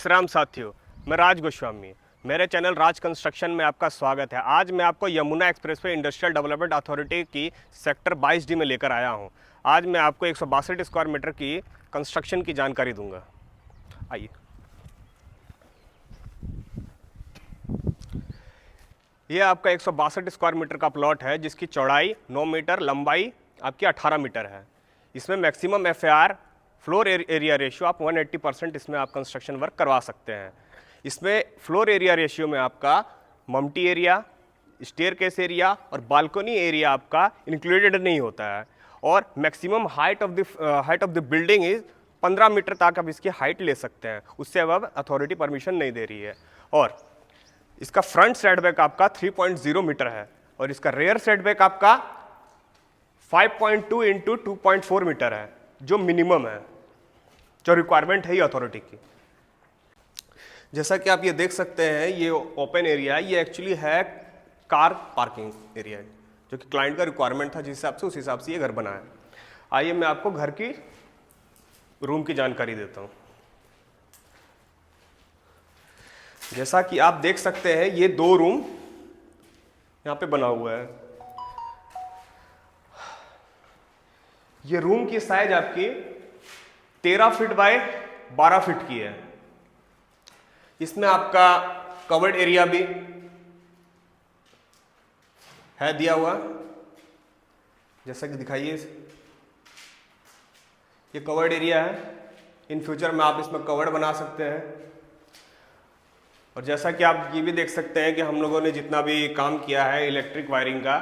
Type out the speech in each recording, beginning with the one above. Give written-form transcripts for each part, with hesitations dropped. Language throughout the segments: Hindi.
राम साथियों, मैं राज गोस्वामी। मेरे चैनल राज कंस्ट्रक्शन में आपका स्वागत है। आज मैं आपको Yamuna expressway industrial development authority की सेक्टर 22D में लेकर आया हूं। आज मैं आपको 162 स्क्वायर मीटर की कंस्ट्रक्शन की जानकारी दूंगा। आइए, ये आपका 162 स्क्वायर मीटर का प्लॉट है जिसकी चौड़ाई 9 मीटर, लंबाई आपकी 18 मीटर है। इसमें maximum FAR floor area ratio आप 180% इसमें आप कंस्ट्रक्शन वर्क करवा सकते हैं। इसमें फ्लोर एरिया रेशियो में आपका मम्टी एरिया, स्टेयरकेस एरिया और बालकनी एरिया आपका इंक्लूडेड नहीं होता है। और maximum height of the building is 15 meter तक आप इसकी हाइट ले सकते हैं, उससे अब अथॉरिटी परमिशन नहीं दे रही है। और इसका फ्रंट सेटबैक आपका 3.0 मीटर है और इसका रेयर सेटबैक आपका 5.2 इंटू 2.4 मीटर है, जो मिनिमम है, जो रिक्वायरमेंट है ये अथॉरिटी की। जैसा कि आप ये देख सकते हैं, ये ओपन एरिया है, ये एक्चुअली है कार पार्किंग एरिया, जो कि क्लाइंट का रिक्वायरमेंट था, जिस हिसाब से उस हिसाब से ये घर बना है। आइए मैं आपको घर की रूम की जानकारी देता हूँ। जैसा कि आप देख सकते हैं, ये 2 रूम यहाँ पे बना हुआ है। ये रूम की साइज आपकी 13 फीट बाय 12 फीट की है। इसमें आपका कवर्ड एरिया भी है दिया हुआ, जैसा कि दिखाइए। ये कवर्ड एरिया है, इन फ्यूचर में आप इसमें कवर्ड बना सकते हैं। और जैसा कि आप ये भी देख सकते हैं कि हम लोगों ने जितना भी काम किया है इलेक्ट्रिक वायरिंग का,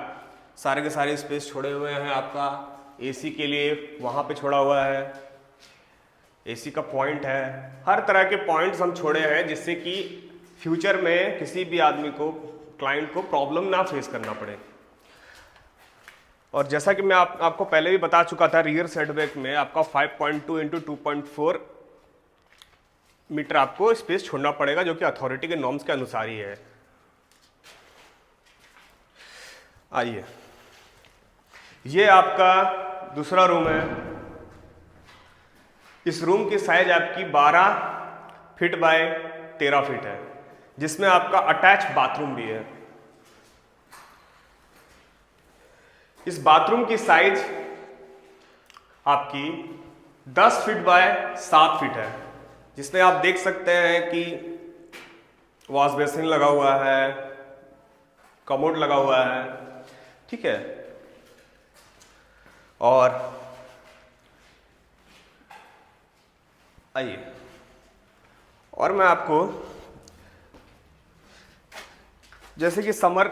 सारे के सारे स्पेस छोड़े हुए हैं। आपका AC के लिए वहाँ पे छोड़ा हुआ है, AC का पॉइंट है, हर तरह के पॉइंट्स हम छोड़े हैं, जिससे कि फ्यूचर में किसी भी आदमी को, क्लाइंट को प्रॉब्लम ना फेस करना पड़े। और जैसा कि मैं आपको पहले भी बता चुका था, रियर सेटबैक में आपका 5.2 इंटू 2.4 मीटर आपको स्पेस छोड़ना पड़ेगा, जो कि अथॉरिटी के नॉर्म्स के अनुसार ही है। आइए, ये आपका दूसरा रूम है। इस रूम की साइज आपकी 12 फीट बाय 13 फीट है, जिसमें आपका अटैच बाथरूम भी है। इस बाथरूम की साइज आपकी 10 फीट बाय 7 फीट है, जिसमें आप देख सकते हैं कि वॉश बेसिन लगा हुआ है, कमोड लगा हुआ है, ठीक है। और आइए, और मैं आपको, जैसे कि समर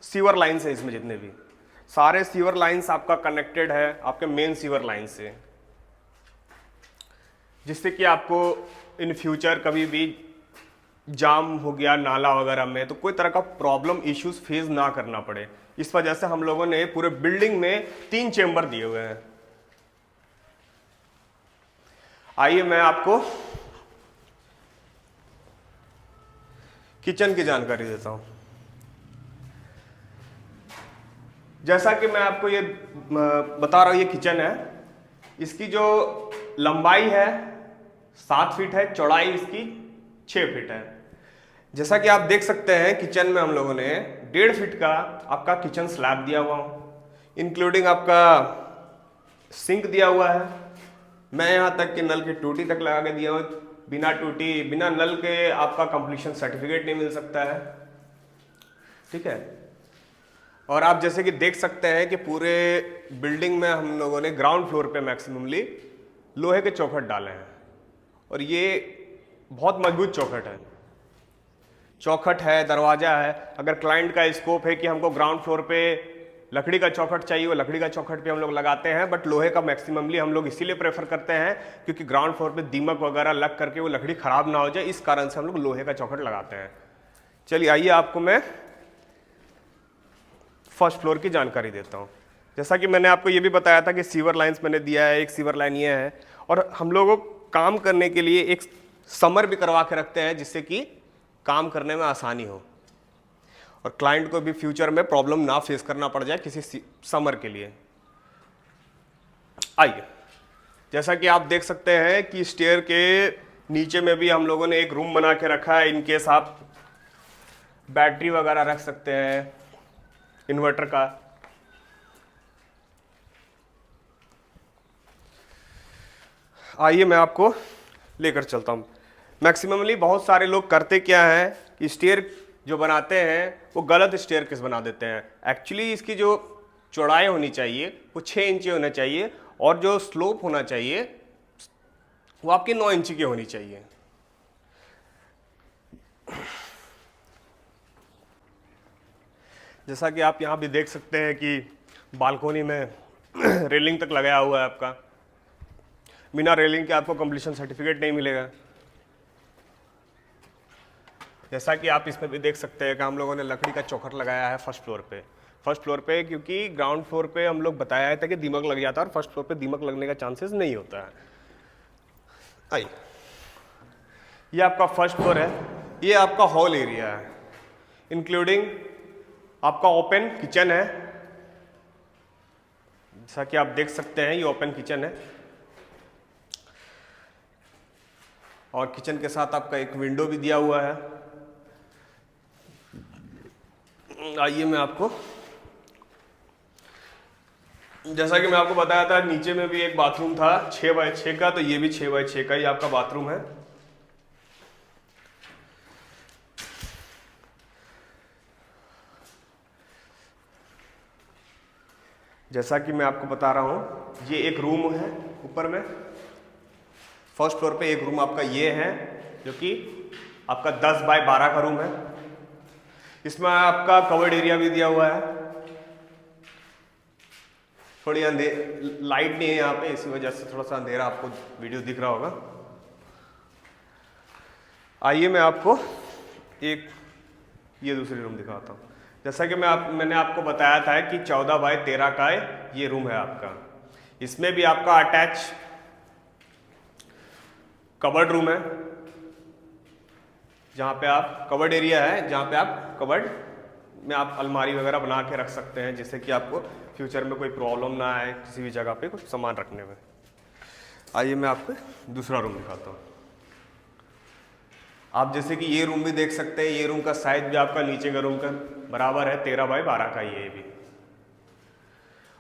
सीवर लाइन्स है, इसमें जितने भी सारे सीवर लाइन्स आपका कनेक्टेड है आपके मेन सीवर लाइन से, जिससे कि आपको इन फ्यूचर कभी भी जाम हो गया नाला वगैरह में तो कोई तरह का प्रॉब्लम इश्यूज फेस ना करना पड़े। इस वजह से हम लोगों ने पूरे बिल्डिंग में 3 चेंबर दिए हुए हैं। आइए मैं आपको किचन की जानकारी देता हूं। जैसा कि मैं आपको ये बता रहा हूं, ये किचन है। इसकी जो लंबाई है 7 फीट है, चौड़ाई इसकी 6 फीट है। जैसा कि आप देख सकते हैं, किचन में हम लोगों ने 1.5 फीट का आपका किचन स्लैब दिया हुआ हूँ, इंक्लूडिंग आपका सिंक दिया हुआ है। मैं यहाँ तक कि नल की टूटी तक लगा के दिया हूँ। बिना टूटी, बिना नल के आपका कंप्लीशन सर्टिफिकेट नहीं मिल सकता है, ठीक है। और आप जैसे कि देख सकते हैं कि पूरे बिल्डिंग में हम लोगों ने ग्राउंड फ्लोर पे मैक्सिममली लोहे के चौखट डाले हैं, और ये बहुत मजबूत चौखट है। चौखट है, दरवाजा है। अगर क्लाइंट का स्कोप है कि हमको ग्राउंड फ्लोर पे लकड़ी का चौखट चाहिए, वो लकड़ी का चौखट पे हम लोग लगाते हैं, बट लोहे का मैक्सिममली हम लोग इसीलिए प्रेफर करते हैं क्योंकि ग्राउंड फ्लोर पे दीमक वगैरह लग करके वो लकड़ी खराब ना हो जाए, इस कारण से हम लोग लोहे का चौखट लगाते हैं। चलिए आइए, आपको मैं फर्स्ट फ्लोर की जानकारी देता हूँ। जैसा कि मैंने आपको ये भी बताया था कि सीवर लाइन्स मैंने दिया है, एक सीवर लाइन ये है, और हम लोगों को काम करने के लिए एक समर भी करवा के रखते हैं, जिससे कि काम करने में आसानी हो और क्लाइंट को भी फ्यूचर में प्रॉब्लम ना फेस करना पड़ जाए किसी समर के लिए। आइए, जैसा कि आप देख सकते हैं कि स्टेयर के नीचे में भी हम लोगों ने एक रूम बना के रखा है, इनकेस आप बैटरी वगैरह रख सकते हैं इन्वर्टर का। आइए मैं आपको लेकर चलता हूँ। मैक्सिममली बहुत सारे लोग करते क्या हैं कि स्टेयर जो बनाते हैं वो गलत स्टेयर केस बना देते हैं। एक्चुअली इसकी जो चौड़ाई होनी चाहिए वो 6 इंची होना चाहिए और जो स्लोप होना चाहिए वो आपकी 9 इंची की होनी चाहिए। जैसा कि आप यहाँ भी देख सकते हैं कि बालकोनी में रेलिंग तक लगाया हुआ है आपका। बिना रेलिंग के आपको कंप्लीशन सर्टिफिकेट नहीं मिलेगा। जैसा कि आप इसमें भी देख सकते हैं कि हम लोगों ने लकड़ी का चौखट लगाया है फर्स्ट फ्लोर पे क्योंकि ग्राउंड फ्लोर पे हम लोग बताया था कि दीमक लग जाता है और फर्स्ट फ्लोर पे दीमक लगने का चांसेस नहीं होता है। आइए, ये आपका फर्स्ट फ्लोर है, ये आपका हॉल एरिया है, इंक्लूडिंग आपका ओपन किचन है। जैसा कि आप देख सकते हैं ये ओपन किचन है और किचन के साथ आपका एक विंडो भी दिया हुआ है। आइए मैं आपको, जैसा कि मैं आपको बताया था नीचे में भी एक बाथरूम था 6 बाय 6 का, तो ये भी 6 बाय 6 का ही आपका बाथरूम है। जैसा कि मैं आपको बता रहा हूं ये एक रूम है ऊपर में, फर्स्ट फ्लोर पे एक रूम आपका ये है जो कि आपका 10 बाय 12 का रूम है। इसमें आपका कवर्ड एरिया भी दिया हुआ है। थोड़ी लाइट नहीं है यहाँ पे, इसी वजह से थोड़ा सा अंधेरा आपको वीडियो दिख रहा होगा। आइए मैं आपको एक ये दूसरी रूम दिखाता हूँ। जैसा कि मैंने आपको बताया था कि 14 बाय 13 का ये रूम है आपका। इसमें भी आपका अटैच कवर्ड रूम है, जहाँ पे आप कवर्ड एरिया है, जहाँ पे आप कवर्ड में आप अलमारी वगैरह बना के रख सकते हैं, जिससे कि आपको फ्यूचर में कोई प्रॉब्लम ना आए किसी भी जगह पे कुछ सामान रखने में। आइए मैं आपको दूसरा रूम दिखाता हूँ। आप जैसे कि ये रूम भी देख सकते हैं, ये रूम का साइज भी आपका नीचे का रूम का बराबर है, 13 बाय 12 का ये भी।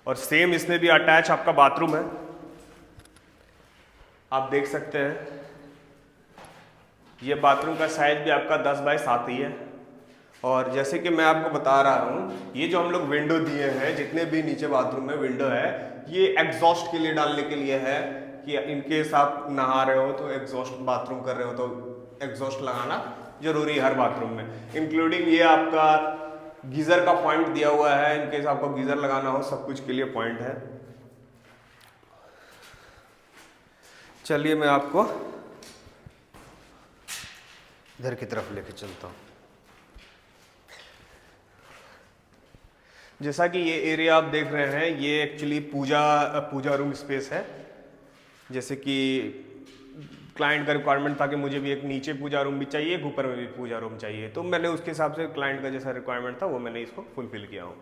और सेम इसमें भी अटैच आपका बाथरूम है, आप देख सकते हैं। ये बाथरूम का साइज भी आपका 10 बाय 7 ही है। और जैसे कि मैं आपको बता रहा हूँ, ये जो हम लोग विंडो दिए हैं, जितने भी नीचे बाथरूम में विंडो है, ये एग्जॉस्ट के लिए डालने के लिए है कि इनकेस आप नहा रहे हो तो एग्जॉस्ट, बाथरूम कर रहे हो तो एग्जॉस्ट लगाना जरूरी है हर बाथरूम में। इंक्लूडिंग ये आपका गीजर का पॉइंट दिया हुआ है, इनकेस आपको गीजर लगाना हो, सब कुछ के लिए पॉइंट है। चलिए मैं आपको इधर की तरफ लेके चलता हूँ। जैसा कि ये एरिया आप देख रहे हैं, ये एक्चुअली पूजा रूम स्पेस है। जैसे कि क्लाइंट का रिक्वायरमेंट था कि मुझे भी एक नीचे पूजा रूम भी चाहिए, ऊपर में भी पूजा रूम चाहिए, तो मैंने उसके हिसाब से क्लाइंट का जैसा रिक्वायरमेंट था वो मैंने इसको फुलफिल किया हूँ।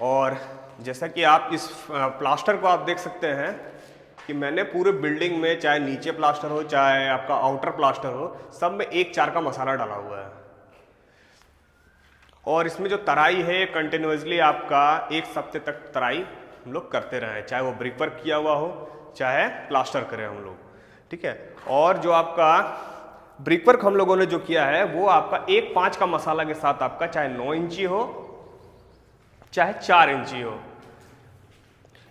और जैसा कि आप इस प्लास्टर को आप देख सकते हैं कि मैंने पूरे बिल्डिंग में, चाहे नीचे प्लास्टर हो चाहे आपका आउटर प्लास्टर हो, सब में 1-4 का मसाला डाला हुआ है। और इसमें जो तराई है कंटिन्यूसली आपका 1 हफ्ते तक तराई हम लोग करते रहे, चाहे वो ब्रिक वर्क किया हुआ हो चाहे प्लास्टर करें हम लोग, ठीक है। और जो आपका ब्रिक वर्क हम लोगों ने जो किया है वो आपका 1-5 का मसाला के साथ आपका चाहे 9 इंची हो चाहे 4 इंची हो,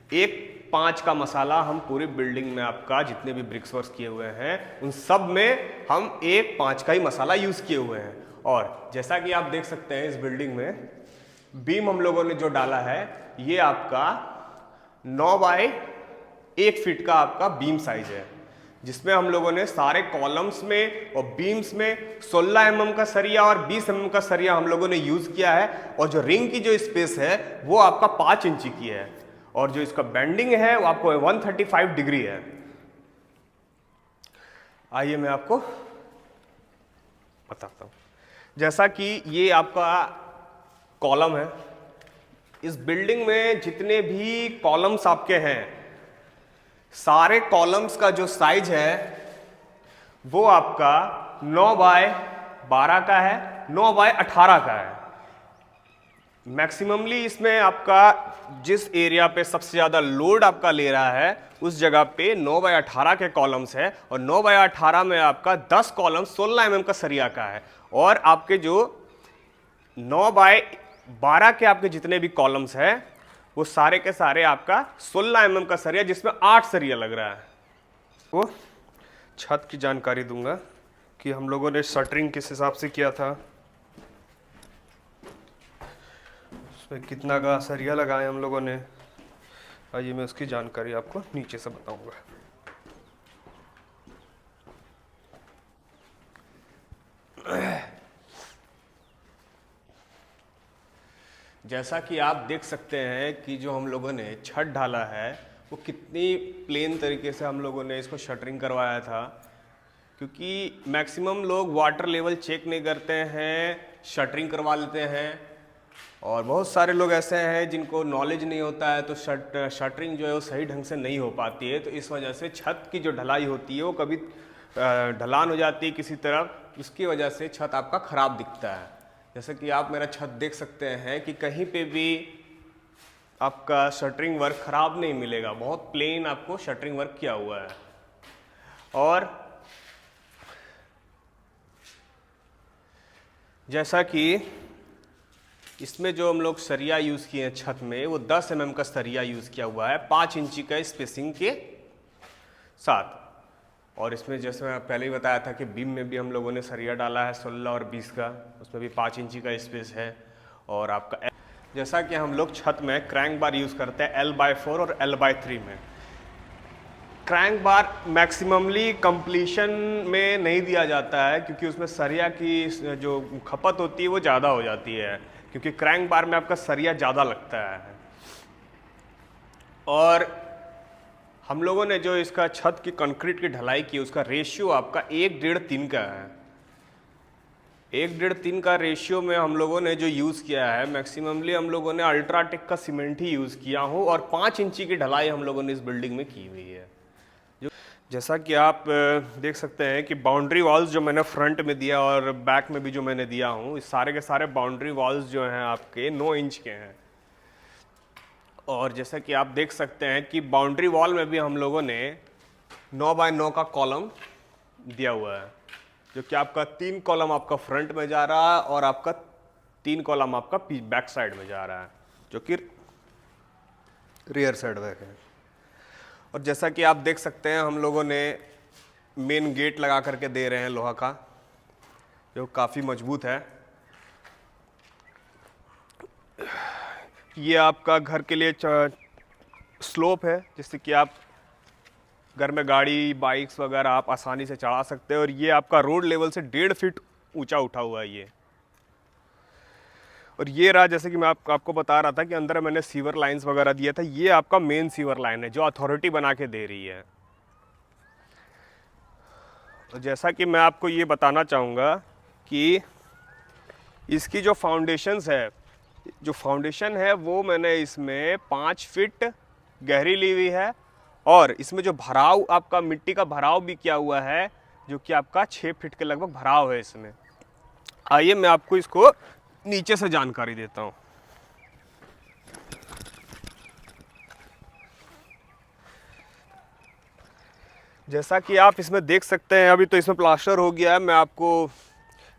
1-5 का मसाला हम पूरी बिल्डिंग में आपका जितने भी ब्रिक्स वर्क किए हुए हैं उन सब में हम 1-5 का ही मसाला यूज किए हुए हैं। और जैसा कि आप देख सकते हैं इस बिल्डिंग में बीम हम लोगों ने जो डाला है ये आपका 9 बाय 1 फीट का आपका बीम साइज है, जिसमें हम लोगों ने सारे कॉलम्स में और बीम्स में 16 mm का सरिया और 20 mm का सरिया हम लोगों ने यूज किया है। और जो रिंग की जो स्पेस है वो आपका 5 इंची की है और जो इसका बेंडिंग है वो आपको 135 डिग्री है। आइए मैं आपको बताता हूं। जैसा कि ये आपका कॉलम है, इस बिल्डिंग में जितने भी कॉलम्स आपके हैं सारे कॉलम्स का जो साइज है वो आपका 9/12 का है, 9/18 का है। मैक्सिममली इसमें आपका जिस एरिया पे सबसे ज़्यादा लोड आपका ले रहा है उस जगह पे 9/18 के कॉलम्स है, और 9/18 में आपका 10 कॉलम 16 mm का सरिया का है। और आपके जो 9/12 के आपके जितने भी कॉलम्स हैं वो सारे के सारे आपका 16 mm का सरिया, जिसमें 8 सरिया लग रहा है। वो छत की जानकारी दूंगा कि हम लोगों ने शटरिंग किस हिसाब से किया था, उसमें कितना का सरिया लगाए हम लोगों ने। आइए मैं उसकी जानकारी आपको नीचे से बताऊंगा। जैसा कि आप देख सकते हैं कि जो हम लोगों ने छत ढाला है वो कितनी प्लेन तरीके से हम लोगों ने इसको शटरिंग करवाया था, क्योंकि मैक्सिमम लोग वाटर लेवल चेक नहीं करते हैं, शटरिंग करवा लेते हैं। और बहुत सारे लोग ऐसे हैं जिनको नॉलेज नहीं होता है, तो शटरिंग जो है वो सही ढंग से नहीं हो पाती है। तो इस वजह से छत की जो ढलाई होती है वो कभी ढलान हो जाती है किसी तरफ, उसकी वजह से छत आपका ख़राब दिखता है। जैसे कि आप मेरा छत देख सकते हैं कि कहीं पे भी आपका शटरिंग वर्क ख़राब नहीं मिलेगा, बहुत प्लेन आपको शटरिंग वर्क किया हुआ है। और जैसा कि इसमें जो हम लोग सरिया यूज़ किए हैं छत में, वो 10 mm का सरिया यूज़ किया हुआ है 5 इंची का स्पेसिंग के साथ। और इसमें जैसे मैं पहले ही बताया था कि बीम में भी हम लोगों ने सरिया डाला है 16 और 20 का, उसमें भी 5 इंची का स्पेस है। और आपका जैसा कि हम लोग छत में क्रैंक बार यूज़ करते हैं L/4 और L/3 में। क्रैंक बार मैक्सिममली कंप्लीशन में नहीं दिया जाता है, क्योंकि उसमें सरिया की जो खपत होती है वो ज़्यादा हो जाती है, क्योंकि क्रैंक बार में आपका सरिया ज़्यादा लगता है। और हम लोगों ने जो इसका छत की कंक्रीट की ढलाई की उसका रेशियो आपका 1:1.5 का है। 1:1.5 का रेशियो में हम लोगों ने जो यूज़ किया है, मैक्सिममली हम लोगों ने अल्ट्राटेक का सीमेंट ही यूज़ किया हो, और 5 इंची की ढलाई हम लोगों ने इस बिल्डिंग में की हुई है। जैसा कि आप देख सकते हैं कि बाउंड्री वॉल्स जो मैंने फ्रंट में दिया और बैक में भी जो मैंने दिया हूँ, इस सारे के सारे बाउंड्री वॉल्स जो हैं आपके 9 इंच के हैं। और जैसा कि आप देख सकते हैं कि बाउंड्री वॉल में भी हम लोगों ने 9x9 का कॉलम दिया हुआ है, जो कि आपका 3 कॉलम आपका फ्रंट में जा रहा है और आपका 3 कॉलम आपका बैक साइड में जा रहा है, जो कि रियर साइड बैक है। और जैसा कि आप देख सकते हैं हम लोगों ने मेन गेट लगा करके दे रहे हैं लोहा का, जो काफ़ी मजबूत है। ये आपका घर के लिए स्लोप है, जिससे कि आप घर में गाड़ी बाइक्स वगैरह आप आसानी से चढ़ा सकते हैं। और ये आपका रोड लेवल से 1.5 फीट ऊंचा उठा हुआ है ये। और ये रहा, जैसे कि मैं आपको बता रहा था कि अंदर मैंने सीवर लाइंस वगैरह दिया था, ये आपका मेन सीवर लाइन है जो अथॉरिटी बना के दे रही है। और जैसा कि मैं आपको ये बताना चाहूँगा कि इसकी जो फाउंडेशन है वो मैंने इसमें 5 फीट गहरी ली हुई है, और इसमें जो भराव आपका मिट्टी का भराव भी किया हुआ है, जो कि आपका 6 फीट के लगभग भराव है इसमें। आइए मैं आपको इसको नीचे से जानकारी देता हूँ। जैसा कि आप इसमें देख सकते हैं, अभी तो इसमें प्लास्टर हो गया है, मैं आपको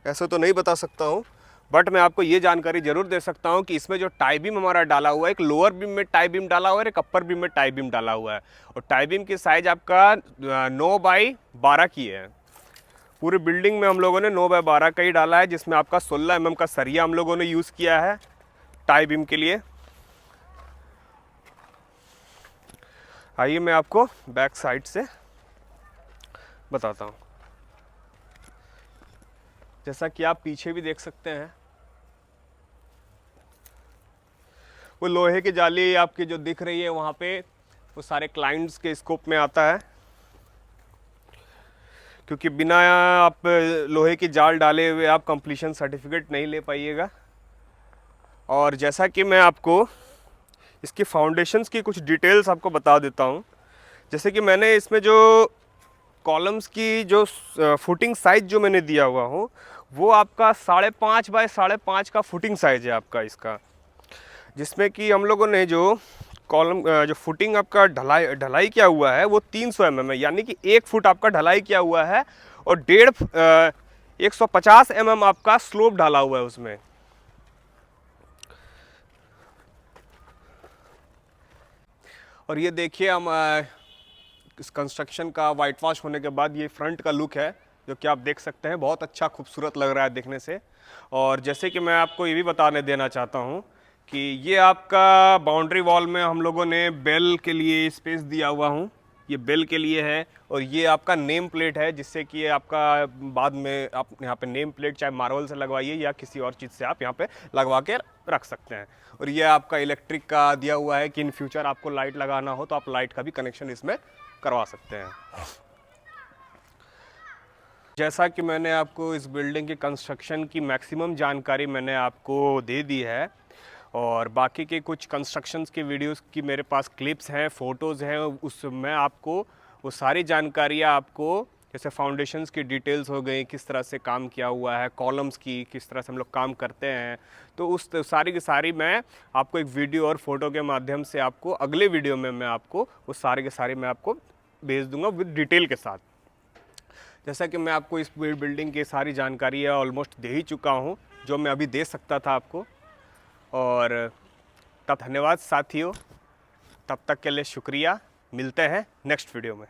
ऐसे तो नहीं बता सकता हूँ, बट मैं आपको ये जानकारी जरूर दे सकता हूँ कि इसमें जो टाई बीम हमारा डाला हुआ है, एक लोअर बीम में टाई बीम डाला हुआ है, एक अपर बीम में टाई बीम डाला हुआ है। और टाई बीम की साइज आपका 9x12 की है। पूरी बिल्डिंग में हम लोगों ने 9x12 का ही डाला है, जिसमें आपका 16 mm का सरिया हम लोगों ने यूज़ किया है टाई बीम के लिए। आइए मैं आपको बैक साइड से बताता हूँ। जैसा कि आप पीछे भी देख सकते हैं, वो लोहे की जाली आपकी जो दिख रही है वहाँ पे, वो सारे क्लाइंट्स के स्कोप में आता है, क्योंकि बिना आप लोहे की जाल डाले हुए आप कंप्लीशन सर्टिफिकेट नहीं ले पाइएगा। और जैसा कि मैं आपको इसकी फाउंडेशंस की कुछ डिटेल्स आपको बता देता हूँ। जैसे कि मैंने इसमें जो कॉलम्स की जो फुटिंग साइज जो मैंने दिया हुआ हूँ वो आपका 5.5 बाय 5.5 का फुटिंग साइज है आपका इसका, जिसमें कि हम लोगों ने जो कॉलम जो फुटिंग आपका ढलाई किया हुआ है वो 300 mm है, यानी कि 1 फुट आपका ढलाई किया हुआ है और 150 mm आपका स्लोप डाला हुआ है उसमें। और ये देखिए हम इस कंस्ट्रक्शन का वाइट वॉश होने के बाद ये फ्रंट का लुक है जो कि आप देख सकते हैं, बहुत अच्छा खूबसूरत लग रहा है देखने से। और जैसे कि मैं आपको ये भी बताने देना चाहता हूँ कि ये आपका बाउंड्री वॉल में हम लोगों ने बेल के लिए स्पेस दिया हुआ हूँ, ये बेल के लिए है। और ये आपका नेम प्लेट है, जिससे कि आपका बाद में आप यहाँ पे नेम प्लेट चाहे मार्बल से लगवाइए या किसी और चीज़ से आप यहाँ पे लगवा के रख सकते हैं। और ये आपका इलेक्ट्रिक का दिया हुआ है कि इन फ्यूचर आपको लाइट लगाना हो तो आप लाइट का भी कनेक्शन इसमें करवा सकते हैं। जैसा कि मैंने आपको इस बिल्डिंग की कंस्ट्रक्शन की मैक्सिमम जानकारी मैंने आपको दे दी है, और बाकी के कुछ कंस्ट्रक्शंस के वीडियोस की मेरे पास क्लिप्स हैं, फ़ोटोज़ हैं, उसमें आपको वो सारी जानकारियाँ आपको, जैसे फाउंडेशंस की डिटेल्स हो गई, किस तरह से काम किया हुआ है, कॉलम्स की किस तरह से हम लोग काम करते हैं, तो उस सारी की सारी मैं आपको एक वीडियो और फोटो के माध्यम से आपको अगले वीडियो में मैं आपको वो सारे के सारे मैं आपको भेज दूंगा विद डिटेल के साथ। जैसा कि मैं आपको इस बिल्डिंग की सारी जानकारी ऑलमोस्ट दे ही चुका हूँ जो मैं अभी दे सकता था आपको। और तब धन्यवाद साथियों, तब तक के लिए शुक्रिया, मिलते हैं नेक्स्ट वीडियो में।